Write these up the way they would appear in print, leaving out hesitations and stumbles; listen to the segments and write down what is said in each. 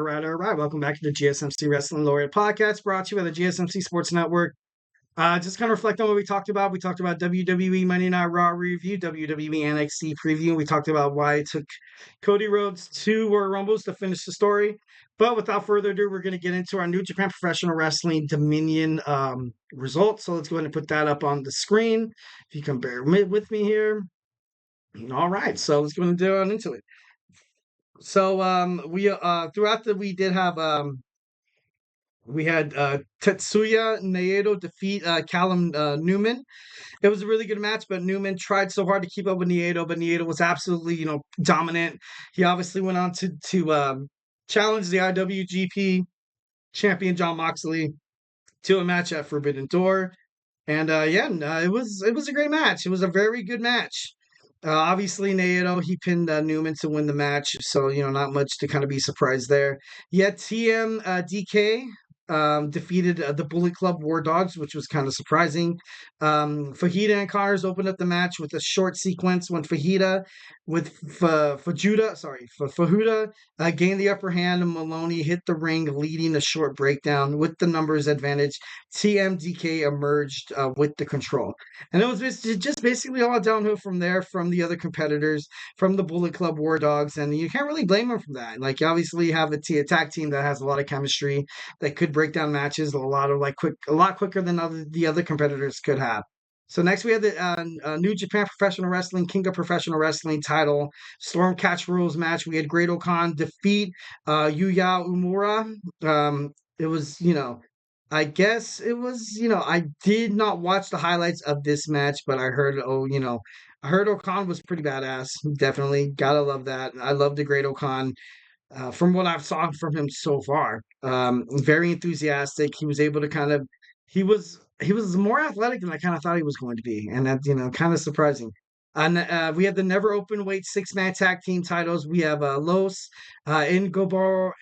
All right. Welcome back to the GSMC Wrestling Laureate Podcast, brought to you by the GSMC Sports Network. Just kind of reflect on what we talked about. We talked about WWE Monday Night Raw review, WWE NXT preview. We talked about why it took Cody Rhodes 2 Royal Rumbles to finish the story. But without further ado, we're going to get into our New Japan Professional Wrestling Dominion results. So let's go ahead and put that up on the screen. If you can bear with me here. All right. So let's go ahead and get on into it. So we had Tetsuya Naito defeat Callum Newman. It was a really good match, but Newman tried so hard to keep up with Naito, but Naito was absolutely dominant. He obviously went on to challenge the IWGP champion Jon Moxley to a match at Forbidden Door, and it was a great match. It was a very good match. Obviously, Naito, he pinned Newman to win the match, so, not much to kind of be surprised there. Yet TMDK defeated the Bullet Club War Dogs, which was kind of surprising. Fajita and Connors opened up the match with a short sequence when Fajuda gained the upper hand and Maloney hit the ring, leading a short breakdown. With the numbers advantage, TMDK emerged with the control. And it was just basically all downhill from there, from the other competitors, from the Bullet Club War Dogs, and you can't really blame them for that. Like, you obviously have a tag team that has a lot of chemistry, that could break down matches a lot quicker than the other competitors could have. So next we have the New Japan Professional Wrestling King of Professional Wrestling title Storm Catch Rules match. We had Great-O-Khan defeat Yuya Uemura. It was, I guess it was, I did not watch the highlights of this match, but I heard, O-Khan was pretty badass. Definitely. Gotta love that. I love the Great-O-Khan. From what I've saw from him so far, very enthusiastic. He was able to he was more athletic than I kind of thought he was going to be, and that kind of surprising. And we have the never open weight 6-man tag team titles. We have Los Ingobero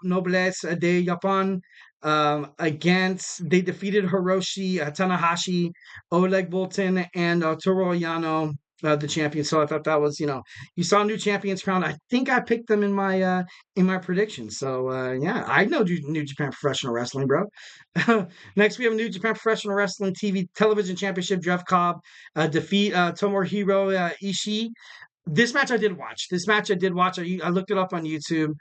Nobles de Japan they defeated Hiroshi Tanahashi, Oleg Boltin, and Toru Yano, the champion. So I thought that was, you saw new champions crowned. I think I picked them in my predictions. So I know New Japan Professional Wrestling, bro. Next, we have New Japan Professional Wrestling Television Championship. Jeff Cobb defeat Tomohiro Ishii. This match I did watch. I looked it up on YouTube.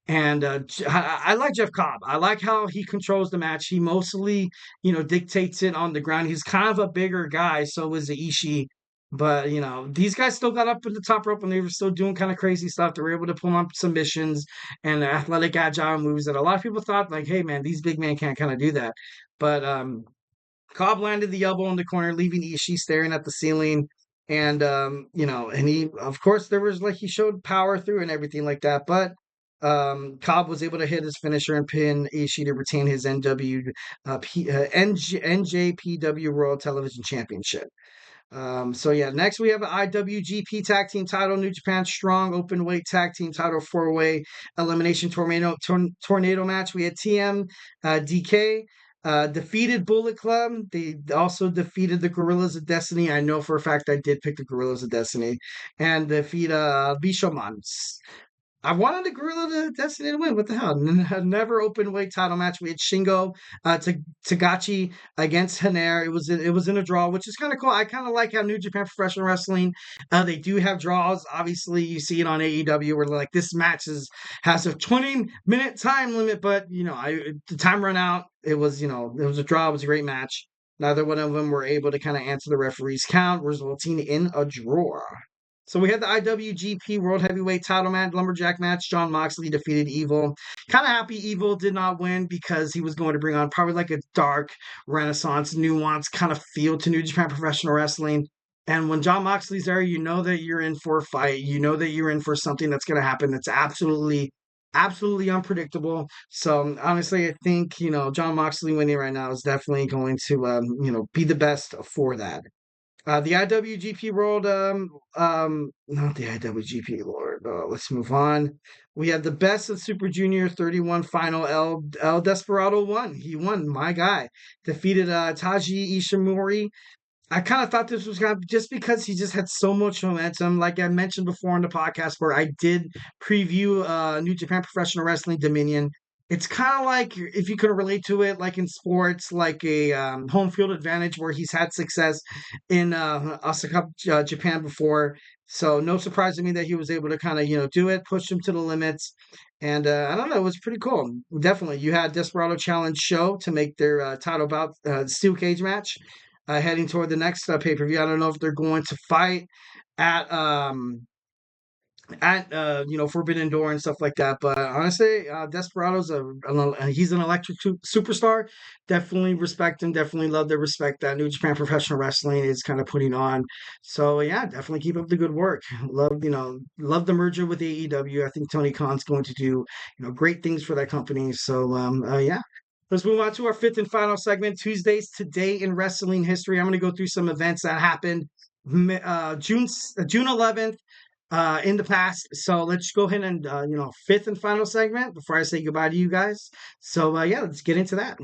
And I like Jeff Cobb. I like how he controls the match. He mostly, dictates it on the ground. He's kind of a bigger guy, so is the Ishii. But, these guys still got up at the top rope and they were still doing kind of crazy stuff. They were able to pull on submissions and athletic, agile moves that a lot of people thought, like, hey, man, these big men can't kind of do that. But Cobb landed the elbow in the corner, leaving Ishii staring at the ceiling. And, and he, of course, he showed power through and everything like that. But Cobb was able to hit his finisher and pin Ishii to retain his NJPW World Television Championship. Next we have an IWGP Tag Team title, New Japan Strong Openweight Tag Team title 4-way elimination tornado match. We had TMDK defeated Bullet Club. They also defeated the Gorillas of Destiny. I know for a fact I did pick the Gorillas of Destiny. And defeat Bishamon. I wanted the Gorilla of Destiny to win. What the hell? Never open weight title match. We had Shingo Tagachi against Haner. It was in a draw, which is kind of cool. I kind of like how New Japan Professional Wrestling, they do have draws. Obviously, you see it on AEW where like this match has a 20-minute time limit, but the time run out. It was a draw. It was a great match. Neither one of them were able to kind of answer the referee's count, resulting in a draw. So we had the IWGP World Heavyweight title match, lumberjack match. Jon Moxley defeated Evil. Kind of happy Evil did not win because he was going to bring on probably like a dark, renaissance, nuance kind of feel to New Japan Professional Wrestling. And when Jon Moxley's there, you know that you're in for a fight. You know that you're in for something that's going to happen that's absolutely unpredictable. So honestly, I think, Jon Moxley winning right now is definitely going to, be the best for that. The IWGP World, not the IWGP, Lord. Let's move on. We have the Best of Super Junior 31 final. El Desperado won. He won. My guy defeated Taiji Ishimori I kind of thought this was going to just because he just had so much momentum. Like I mentioned before on the podcast, where I did preview New Japan Professional Wrestling Dominion. It's kind of like if you could relate to it, like in sports, like a home field advantage, where he's had success in Osaka, Japan before. So no surprise to me that he was able to kind of do it, push him to the limits, and I don't know, it was pretty cool. Definitely, you had Desperado Challenge show to make their title bout steel cage match heading toward the next pay per view. I don't know if they're going to fight at Forbidden Door and stuff like that. But honestly, Desperado's he's an electric superstar. Definitely respect him. Definitely love the respect that New Japan Professional Wrestling is kind of putting on. So yeah, definitely keep up the good work. Love the merger with AEW. I think Tony Khan's going to do great things for that company. So yeah. Let's move on to our fifth and final segment, Tuesdays Today in Wrestling History. I'm going to go through some events that happened June 11th in the past. So let's go ahead and fifth and final segment before I say goodbye to you guys. So yeah, let's get into that.